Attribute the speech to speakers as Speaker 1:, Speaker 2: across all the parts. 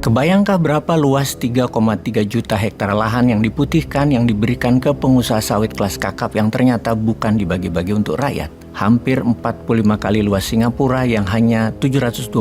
Speaker 1: Kebayangkah berapa luas 3,3 juta hektar lahan yang diputihkan yang diberikan ke pengusaha sawit kelas kakap yang ternyata bukan dibagi-bagi untuk rakyat? Hampir 45 kali luas Singapura yang hanya 728,6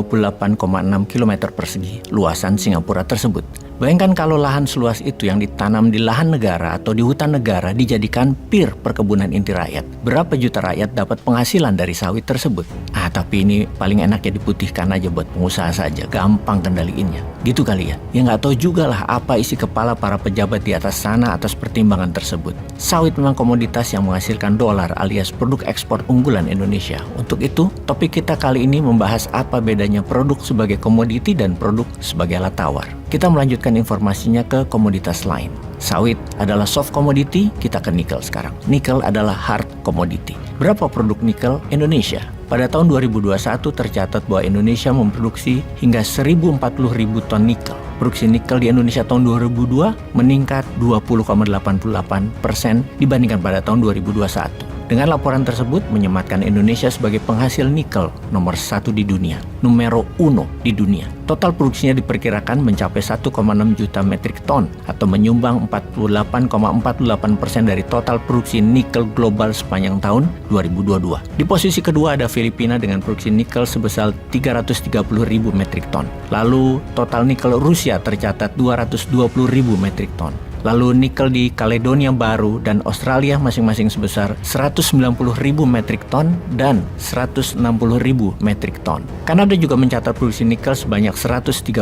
Speaker 1: km persegi luasan Singapura tersebut. Bayangkan kalau lahan seluas itu yang ditanam di lahan negara atau di hutan negara dijadikan pir perkebunan inti rakyat. Berapa juta rakyat dapat penghasilan dari sawit tersebut? Tapi ini paling enak ya diputihkan aja buat pengusaha saja, gampang kendaliinnya. Gitu kali ya? Ya nggak tahu juga lah apa isi kepala para pejabat di atas sana atas pertimbangan tersebut. Sawit memang komoditas yang menghasilkan dolar alias produk ekspor unggulan Indonesia. Untuk itu, topik kita kali ini membahas apa bedanya produk sebagai komoditi dan produk sebagai alat tawar. Kita melanjutkan informasinya ke komoditas lain. Sawit adalah soft commodity, kita ke nikel sekarang. Nikel adalah hard commodity. Berapa produk nikel Indonesia? Pada tahun 2021 tercatat bahwa Indonesia memproduksi hingga 1.040.000 ton nikel. Produksi nikel di Indonesia tahun 2002 meningkat 20,88% dibandingkan pada tahun 2021. Dengan laporan tersebut menyematkan Indonesia sebagai penghasil nikel nomor 1 di dunia, numero uno di dunia. Total produksinya diperkirakan mencapai 1,6 juta metrik ton atau menyumbang 48,48% dari total produksi nikel global sepanjang tahun 2022. Di posisi kedua ada Filipina dengan produksi nikel sebesar 330.000 metrik ton. Lalu total nikel Rusia tercatat 220.000 metrik ton. Lalu nikel di Kaledonia Baru dan Australia masing-masing sebesar 190.000 metrik ton dan 160.000 metrik ton. Kanada juga mencatat produksi nikel sebanyak 130.000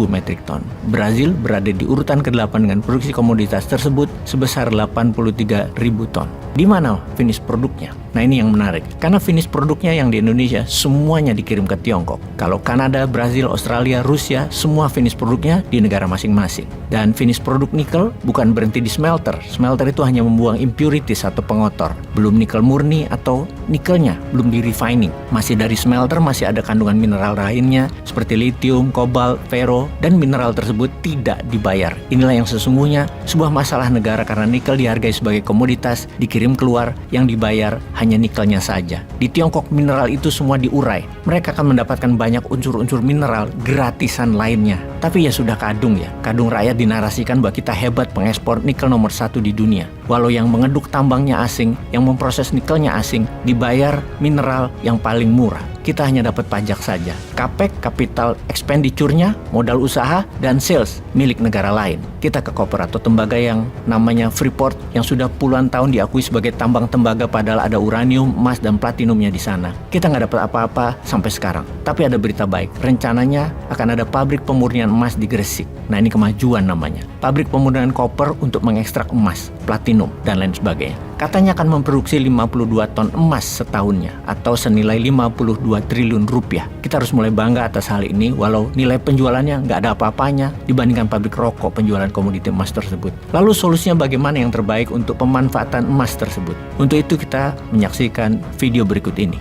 Speaker 1: metrik ton. Brazil berada di urutan ke-8 dengan produksi komoditas tersebut sebesar 83.000 ton. Di mana finish produknya? Nah ini yang menarik, karena finish produknya yang di Indonesia semuanya dikirim ke Tiongkok. Kalau Kanada, Brazil, Australia, Rusia, semua finish produknya di negara masing-masing. Dan finish produk nikel bukan berhenti di smelter. Smelter itu hanya membuang impurities atau pengotor. Belum nikel murni atau nikelnya belum di refining. Masih dari smelter masih ada kandungan mineral lainnya seperti lithium, kobalt, fero, dan mineral tersebut tidak dibayar. Inilah yang sesungguhnya sebuah masalah negara karena nikel dihargai sebagai komoditas, dikirim keluar, yang dibayar hanya nikelnya saja. Di Tiongkok mineral itu semua diurai. Mereka akan mendapatkan banyak unsur-unsur mineral gratisan lainnya. Tapi ya sudah kadung ya. Kadung rakyat dinarasikan bahwa kita hebat pengekspor nikel nomor 1 di dunia. Walau yang mengeduk tambangnya asing, yang memproses nikelnya asing, dibayar mineral yang paling murah. Kita hanya dapat pajak saja. Capex, capital expenditure-nya, modal usaha, dan sales milik negara lain. Kita ke koper atau tembaga yang namanya Freeport yang sudah puluhan tahun diakui sebagai tambang tembaga padahal ada uranium, emas, dan platinumnya di sana. Kita nggak dapat apa-apa sampai sekarang. Tapi ada berita baik. Rencananya akan ada pabrik pemurnian emas di Gresik. Nah ini kemajuan namanya. Pabrik pemurnian koper untuk mengekstrak emas, platinum, dan lain sebagainya. Katanya akan memproduksi 52 ton emas setahunnya atau senilai 52 triliun rupiah. Kita harus mulai bangga atas hal ini walau nilai penjualannya nggak ada apa-apanya dibandingkan pabrik rokok penjualan komoditi emas tersebut. Lalu solusinya bagaimana yang terbaik untuk pemanfaatan emas tersebut? Untuk itu kita menyaksikan video berikut ini.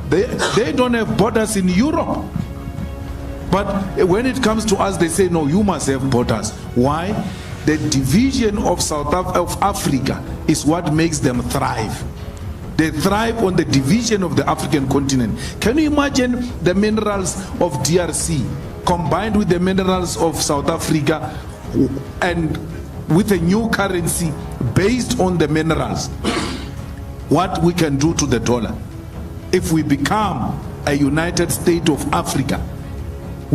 Speaker 2: They don't have borders in Europe. But when it comes to us, they say, no, you must have borders. Why? The division of Africa is what makes them thrive. They thrive on the division of the African continent. Can you imagine the minerals of DRC combined with the minerals of South Africa and with a new currency based on the minerals? What we can do to the dollar if we become a United States of Africa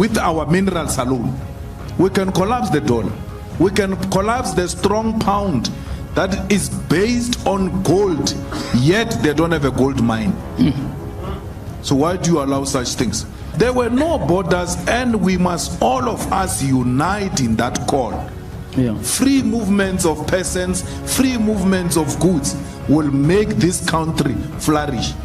Speaker 2: with our minerals alone? We can collapse the dollar. We can collapse the strong pound that is based on gold, yet they don't have a gold mine. So why do you allow such things? There were no borders, and we must all of us unite in that call. Free movements of persons, free movements of goods will make this country flourish.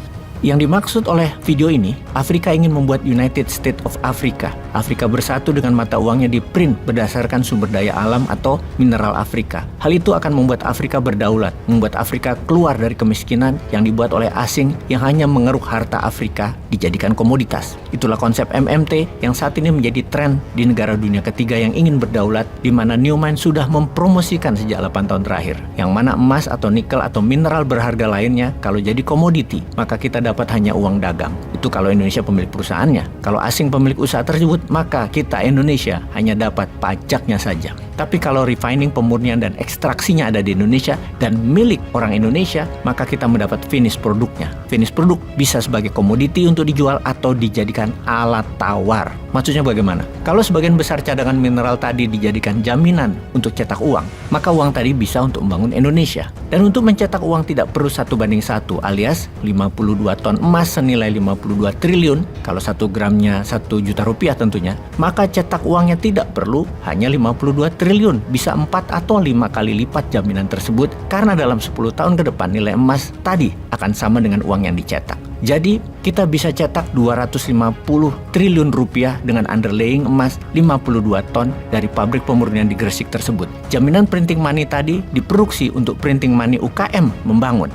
Speaker 1: Yang dimaksud oleh video ini, Afrika ingin membuat United States of Africa. Afrika bersatu dengan mata uangnya di print berdasarkan sumber daya alam atau mineral Afrika. Hal itu akan membuat Afrika berdaulat, membuat Afrika keluar dari kemiskinan yang dibuat oleh asing yang hanya mengeruk harta Afrika dijadikan komoditas. Itulah konsep MMT yang saat ini menjadi tren di negara dunia ketiga yang ingin berdaulat, di mana Newmont sudah mempromosikan sejak 8 tahun terakhir. Yang mana emas atau nikel atau mineral berharga lainnya kalau jadi komoditi, maka kita dapat dapat hanya uang dagang. Itu kalau Indonesia pemilik perusahaannya. Kalau asing pemilik usaha tersebut, maka kita Indonesia hanya dapat pajaknya saja. Tapi kalau refining, pemurnian, dan ekstraksinya ada di Indonesia dan milik orang Indonesia, maka kita mendapat finish produknya. Finish produk bisa sebagai komoditi untuk dijual atau dijadikan alat tawar. Maksudnya bagaimana? Kalau sebagian besar cadangan mineral tadi dijadikan jaminan untuk cetak uang, maka uang tadi bisa untuk membangun Indonesia. Dan untuk mencetak uang tidak perlu 1:1 alias 52 ton emas senilai 52 triliun, kalau 1 gramnya 1 juta rupiah tentunya, maka cetak uangnya tidak perlu hanya 52 triliun, bisa 4 atau 5 kali lipat jaminan tersebut karena dalam 10 tahun ke depan nilai emas tadi akan sama dengan uang yang dicetak. Jadi, kita bisa cetak 250 triliun rupiah dengan underlaying emas 52 ton dari pabrik pemurnian di Gresik tersebut. Jaminan printing money tadi diproduksi untuk printing money UKM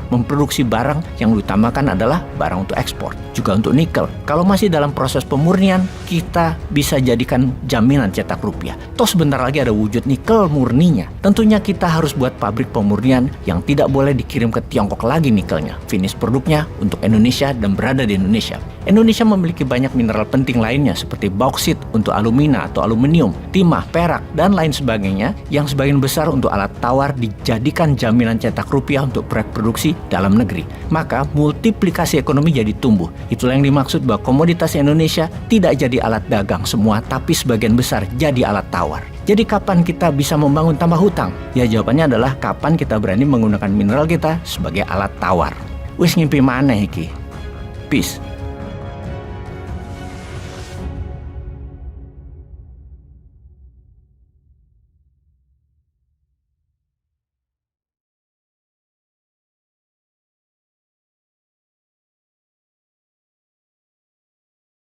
Speaker 1: memproduksi barang yang diutamakan adalah barang untuk ekspor, juga untuk nikel. Kalau masih dalam proses pemurnian, kita bisa jadikan jaminan cetak rupiah. Toh sebentar lagi ada wujud nikel murninya. Tentunya kita harus buat pabrik pemurnian yang tidak boleh dikirim ke Tiongkok lagi nikelnya. Finish produknya untuk Indonesia dan berada di Indonesia. Indonesia memiliki banyak mineral penting lainnya seperti bauksit untuk alumina atau aluminium, timah, perak, dan lain sebagainya yang sebagian besar untuk alat tawar dijadikan jaminan cetak rupiah untuk proyek produksi dalam negeri. Maka multiplikasi ekonomi jadi tumbuh. Itulah yang dimaksud bahwa komoditas Indonesia tidak jadi alat dagang semua, tapi sebagian besar jadi alat tawar. Jadi kapan kita bisa membangun tambah hutang? Ya jawabannya adalah kapan kita berani menggunakan mineral kita sebagai alat tawar. Wis ngimpi mana iki? Peace.